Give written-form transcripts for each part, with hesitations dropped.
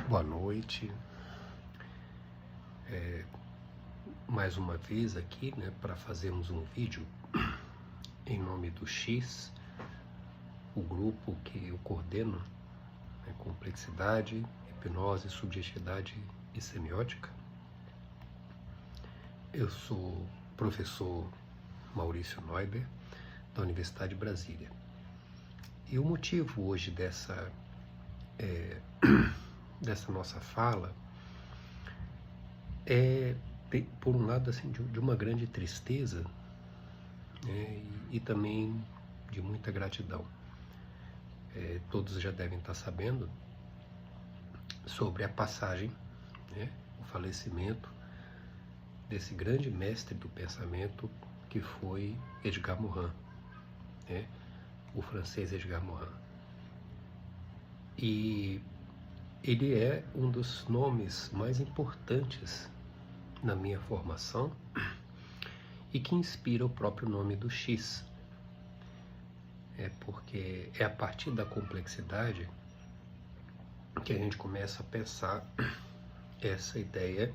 Boa noite. Mais uma vez aqui, né, para fazermos um vídeo em nome do X, o grupo que eu coordeno, né, Complexidade, Hipnose, Subjetividade e Semiótica. Eu sou professor Maurício Neuber, da Universidade de Brasília. E o motivo hoje dessa nossa fala é, por um lado, assim, de uma grande tristeza, né, e também de muita gratidão. Todos já devem estar sabendo sobre a passagem, né, o falecimento desse grande mestre do pensamento que foi Edgar Morin, né, o francês Edgar Morin. E ele é um dos nomes mais importantes na minha formação e que inspira o próprio nome do X. Porque é a partir da complexidade que a gente começa a pensar essa ideia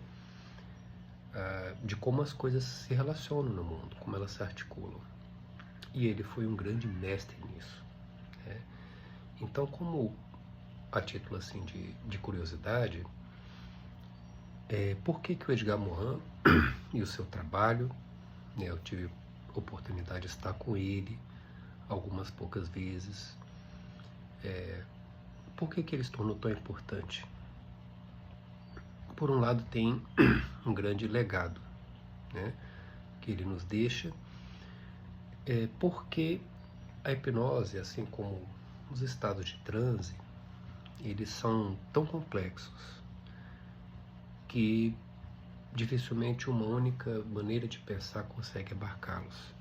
de como as coisas se relacionam no mundo, como elas se articulam. E ele foi um grande mestre nisso, né? Então, como a título assim de curiosidade, por que o Edgar Morin e o seu trabalho, né, eu tive oportunidade de estar com ele algumas poucas vezes, por que ele se tornou tão importante? Por um lado, tem um grande legado, né, que ele nos deixa, porque a hipnose, assim como os estados de transe, eles são tão complexos que dificilmente uma única maneira de pensar consegue abarcá-los.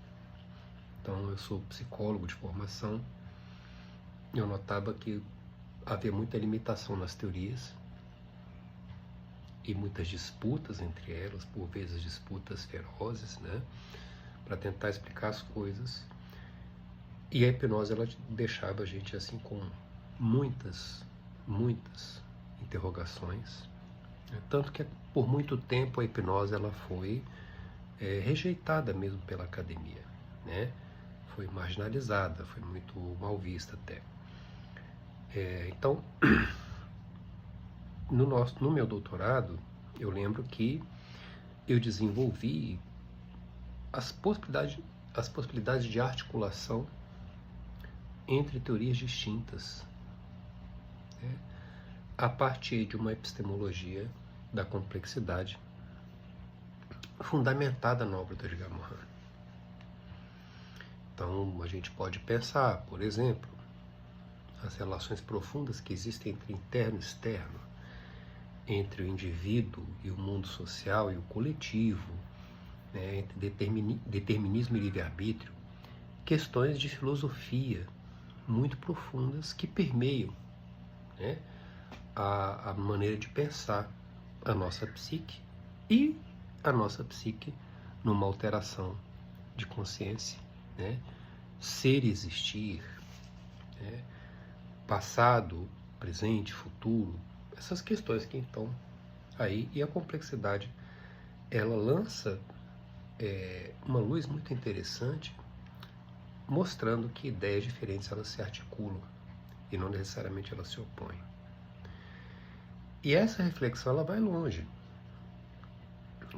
Então, eu sou psicólogo de formação, eu notava que havia muita limitação nas teorias e muitas disputas entre elas, por vezes disputas ferozes, né, para tentar explicar as coisas. E a hipnose, ela deixava a gente assim com muitas interrogações, né? Tanto que por muito tempo a hipnose ela foi rejeitada mesmo pela academia, né? Foi marginalizada, foi muito mal vista até. Então, no meu doutorado, eu lembro que eu desenvolvi as possibilidades de articulação entre teorias distintas, né, a partir de uma epistemologia da complexidade fundamentada na obra do Edgar Morin. Então, a gente pode pensar, por exemplo, as relações profundas que existem entre interno e externo, entre o indivíduo e o mundo social e o coletivo, né, entre determinismo e livre-arbítrio, questões de filosofia muito profundas que permeiam, né, a maneira de pensar a nossa psique e a nossa psique numa alteração de consciência, né, ser e existir, né, passado, presente, futuro, essas questões que estão aí. E a complexidade, ela lança uma luz muito interessante, mostrando que ideias diferentes elas se articulam e não necessariamente elas se opõem. E essa reflexão ela vai longe,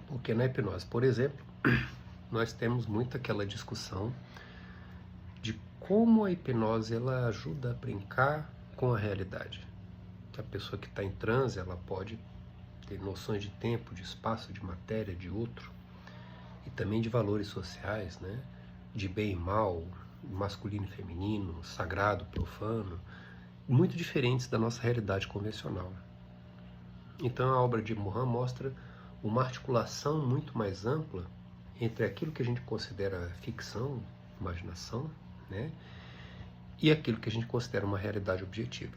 porque na hipnose, por exemplo, nós temos muito aquela discussão de como a hipnose ela ajuda a brincar com a realidade. A pessoa que está em transe, ela pode ter noções de tempo, de espaço, de matéria, de outro, e também de valores sociais, né? De bem e mal, masculino e feminino, sagrado, profano, muito diferentes da nossa realidade convencional. Então a obra de Morin mostra uma articulação muito mais ampla entre aquilo que a gente considera ficção, imaginação, né, e aquilo que a gente considera uma realidade objetiva,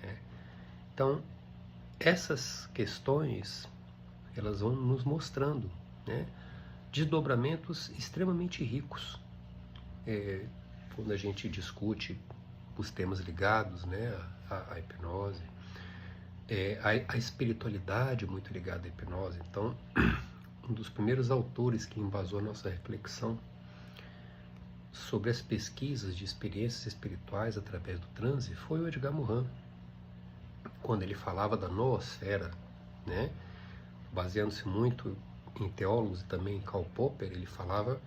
né? Então, essas questões, elas vão nos mostrando, né, desdobramentos extremamente ricos. Quando a gente discute os temas ligados, né, à hipnose, a espiritualidade muito ligada à hipnose. Então, um dos primeiros autores que embasou a nossa reflexão sobre as pesquisas de experiências espirituais através do transe foi o Edgar Morin, quando ele falava da noosfera, né? Baseando-se muito em teólogos e também em Karl Popper, ele falava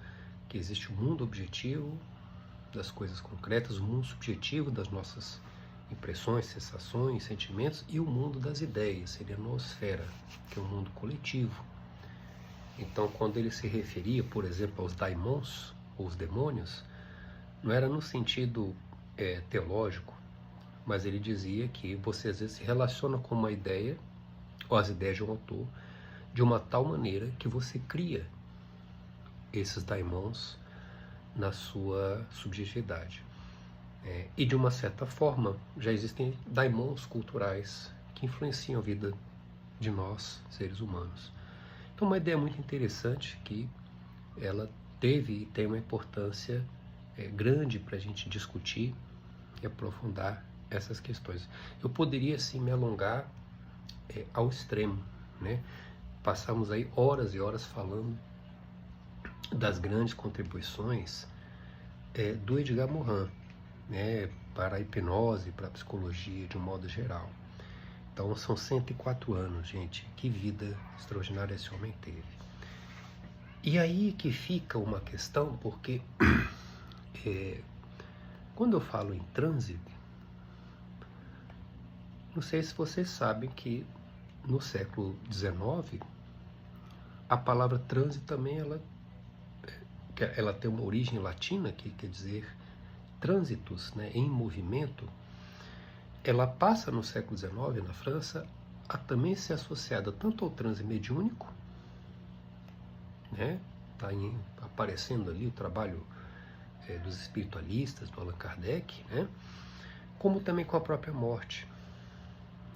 que existe o mundo objetivo das coisas concretas, o mundo subjetivo das nossas impressões, sensações, sentimentos, e o mundo das ideias, seria a noosfera, que é o mundo coletivo. Então, quando ele se referia, por exemplo, aos daimons, ou os demônios, não era no sentido teológico, mas ele dizia que você às vezes se relaciona com uma ideia, ou as ideias de um autor, de uma tal maneira que você cria esses daimons na sua subjetividade. E de uma certa forma, já existem daimons culturais que influenciam a vida de nós, seres humanos. Então, uma ideia muito interessante que ela teve e tem uma importância grande para a gente discutir e aprofundar essas questões. Eu poderia, sim, me alongar ao extremo, né? Passamos aí horas e horas falando das grandes contribuições do Edgar Morin, né, para a hipnose, para a psicologia de um modo geral. Então são 104 anos, gente, que vida extraordinária esse homem teve. E aí que fica uma questão, porque quando eu falo em transe, não sei se vocês sabem que no século XIX, a palavra transe também ela tem uma origem latina, que quer dizer trânsitos, né, em movimento. Ela passa no século XIX, na França, a também ser associada tanto ao transe mediúnico, né, está aparecendo ali o trabalho dos espiritualistas, do Allan Kardec, né, como também com a própria morte.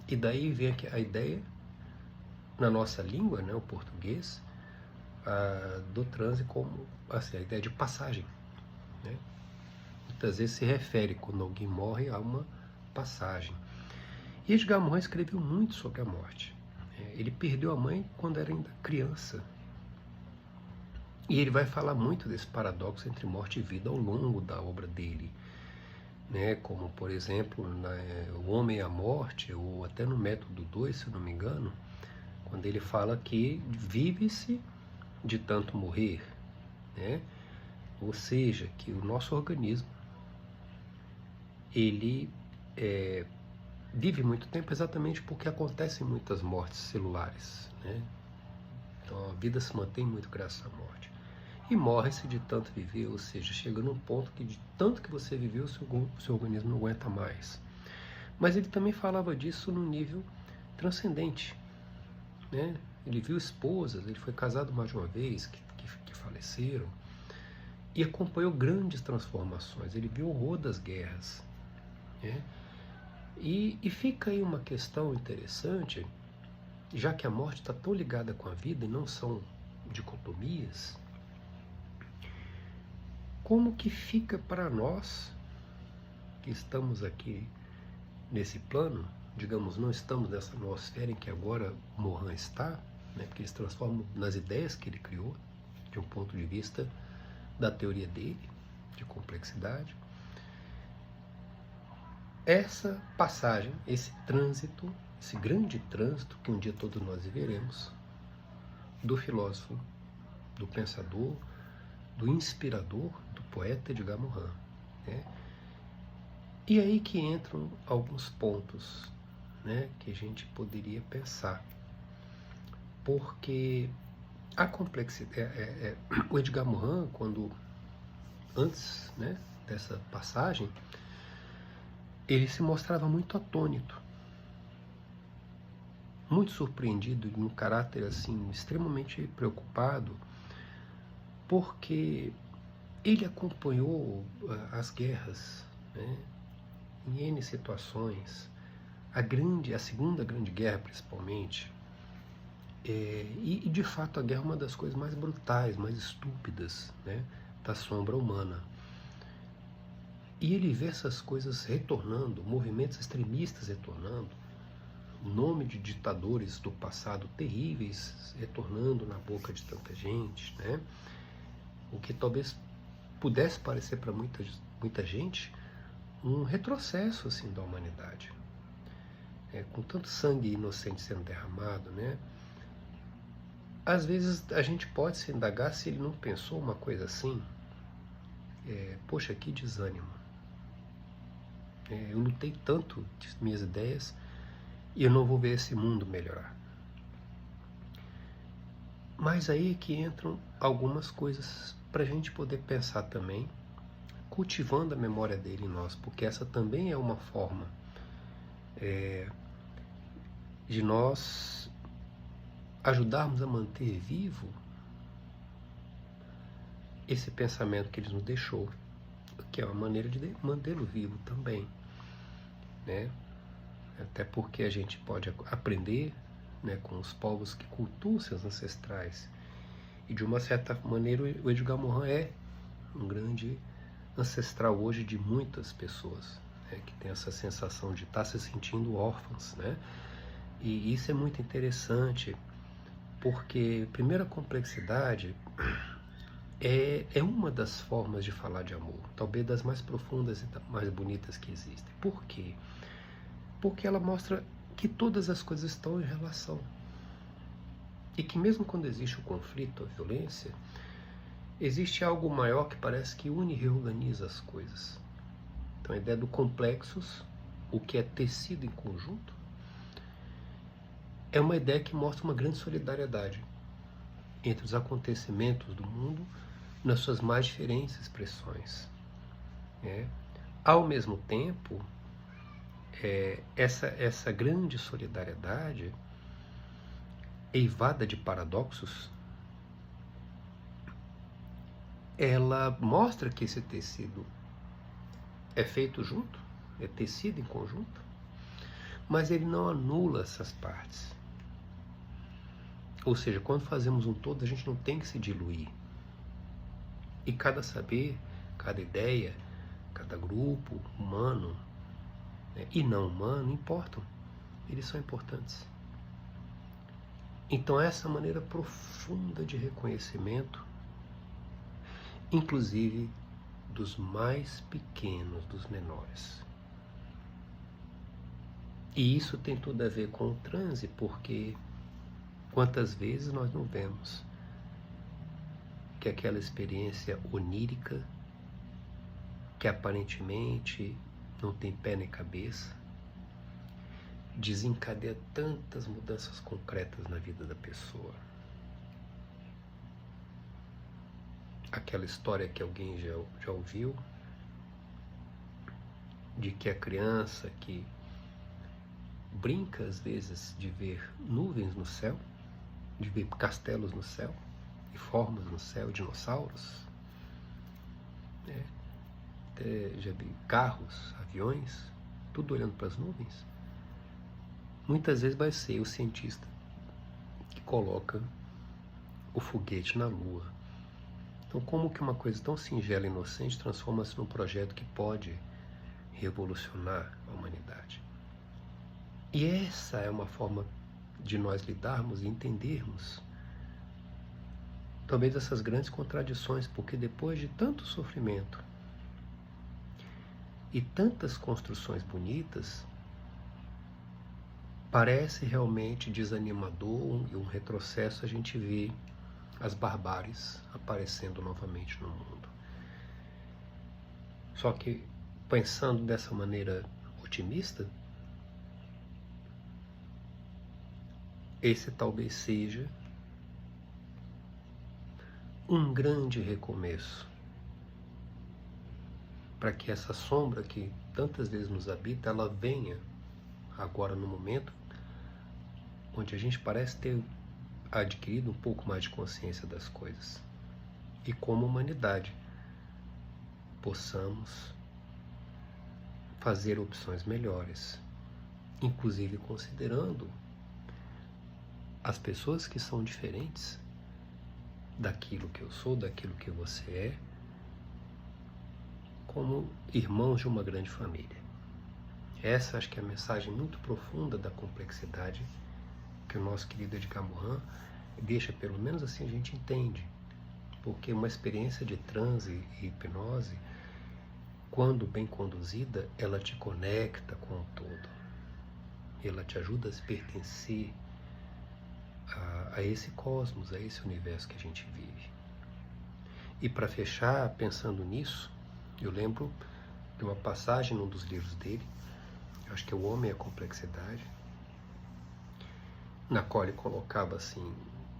E daí vem a ideia, na nossa língua, né, o português, do transe como assim, a ideia de passagem, né? Muitas vezes se refere, quando alguém morre, a uma passagem. E Edgar Morin escreveu muito sobre a morte. Ele perdeu a mãe quando era ainda criança. E ele vai falar muito desse paradoxo entre morte e vida ao longo da obra dele, né? Como, por exemplo, O Homem e a Morte, ou até no Método 2, se eu não me engano, quando ele fala que vive-se de tanto morrer, né? Ou seja, que o nosso organismo ele vive muito tempo exatamente porque acontecem muitas mortes celulares, né? Então a vida se mantém muito graças à morte. E morre-se de tanto viver, ou seja, chega num ponto que de tanto que você viveu, o seu organismo não aguenta mais. Mas ele também falava disso num nível transcendente, né? Ele viu esposas, ele foi casado mais de uma vez, que faleceram, e acompanhou grandes transformações. Ele viu o horror das guerras, né? E fica aí uma questão interessante, já que a morte está tão ligada com a vida e não são dicotomias, como que fica para nós que estamos aqui nesse plano, digamos, não estamos nessa noosfera em que agora Morin está, né, porque ele se transforma nas ideias que ele criou, de um ponto de vista da teoria dele, de complexidade. Essa passagem, esse trânsito, esse grande trânsito que um dia todos nós viveremos, do filósofo, do pensador, do inspirador, do poeta Edgar Morin, né? E aí que entram alguns pontos, né, que a gente poderia pensar, porque a complexidade, o Edgar Morin, antes, né, dessa passagem, ele se mostrava muito atônito, muito surpreendido, num caráter assim extremamente preocupado, porque ele acompanhou as guerras, né, em N situações, a Segunda Grande Guerra principalmente, e de fato a guerra é uma das coisas mais brutais, mais estúpidas, né, da sombra humana. E ele vê essas coisas retornando, movimentos extremistas retornando, nome de ditadores do passado terríveis retornando na boca de tanta gente, né? O que talvez pudesse parecer para muita gente um retrocesso assim da humanidade, com tanto sangue inocente sendo derramado, né? Às vezes a gente pode se indagar se ele não pensou uma coisa assim. Poxa, que desânimo. Eu lutei tanto de minhas ideias e eu não vou ver esse mundo melhorar. Mas aí é que entram algumas coisas para a gente poder pensar também, cultivando a memória dele em nós, porque essa também é uma forma de nós ajudarmos a manter vivo esse pensamento que ele nos deixou, que é uma maneira de mantê-lo vivo também, né? Até porque a gente pode aprender, né, com os povos que cultuam seus ancestrais. E de uma certa maneira o Edgar Morin é um grande ancestral hoje de muitas pessoas, né, que tem essa sensação de estar se sentindo órfãos, né? E isso é muito interessante, porque primeiro a complexidade é uma das formas de falar de amor, talvez das mais profundas e mais bonitas que existem. Por quê? Porque ela mostra que todas as coisas estão em relação. E que mesmo quando existe o conflito, a violência, existe algo maior que parece que une e reorganiza as coisas. Então a ideia do complexos, o que é tecido em conjunto, é uma ideia que mostra uma grande solidariedade entre os acontecimentos do mundo nas suas mais diferentes expressões, né? Ao mesmo tempo, essa grande solidariedade, eivada de paradoxos, ela mostra que esse tecido é feito junto, é tecido em conjunto, mas ele não anula essas partes. Ou seja, quando fazemos um todo, a gente não tem que se diluir. E cada saber, cada ideia, cada grupo humano, né, e não humano importam. Eles são importantes. Então essa maneira profunda de reconhecimento, inclusive dos mais pequenos, dos menores. E isso tem tudo a ver com o transe, porque quantas vezes nós não vemos que aquela experiência onírica, que aparentemente não tem pé nem cabeça, desencadeia tantas mudanças concretas na vida da pessoa. Aquela história que alguém já ouviu, de que a criança que brinca às vezes de ver nuvens no céu, de ver castelos no céu, e formas no céu, dinossauros, né? Até já vi carros, aviões, tudo olhando para as nuvens. Muitas vezes vai ser o cientista que coloca o foguete na Lua. Então, como que uma coisa tão singela e inocente transforma-se num projeto que pode revolucionar a humanidade? E essa é uma forma de nós lidarmos e entendermos talvez essas grandes contradições, porque depois de tanto sofrimento e tantas construções bonitas, parece realmente desanimador e um retrocesso a gente vê as barbáries aparecendo novamente no mundo. Só que, pensando dessa maneira otimista, esse talvez seja um grande recomeço para que essa sombra que tantas vezes nos habita, ela venha agora no momento onde a gente parece ter adquirido um pouco mais de consciência das coisas, e como humanidade possamos fazer opções melhores, inclusive considerando as pessoas que são diferentes daquilo que eu sou, daquilo que você é, como irmãos de uma grande família. Essa acho que é a mensagem muito profunda da complexidade que o nosso querido Edgar Morin deixa, pelo menos assim a gente entende. Porque uma experiência de transe e hipnose, quando bem conduzida, ela te conecta com o todo. Ela te ajuda a se pertencer a esse cosmos, a esse universo que a gente vive. E para fechar, pensando nisso, eu lembro de uma passagem num dos livros dele, acho que é O Homem e a Complexidade, na qual ele colocava assim: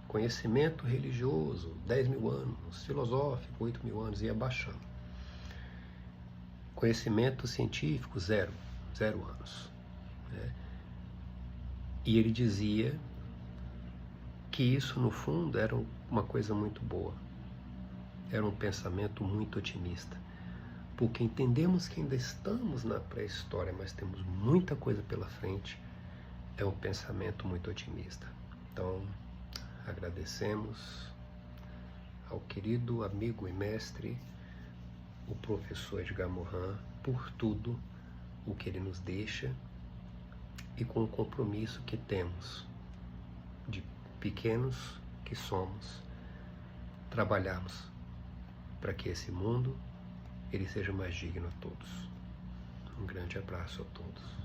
conhecimento religioso, 10.000 anos, filosófico, 8.000 anos, ia baixando. Conhecimento científico, 0 anos. Né? E ele dizia que isso, no fundo, era uma coisa muito boa. Era um pensamento muito otimista. Porque entendemos que ainda estamos na pré-história, mas temos muita coisa pela frente. É um pensamento muito otimista. Então, agradecemos ao querido amigo e mestre, o professor Edgar Morin, por tudo o que ele nos deixa e com o compromisso que temos de pequenos que somos, trabalharmos para que esse mundo ele seja mais digno a todos. Um grande abraço a todos.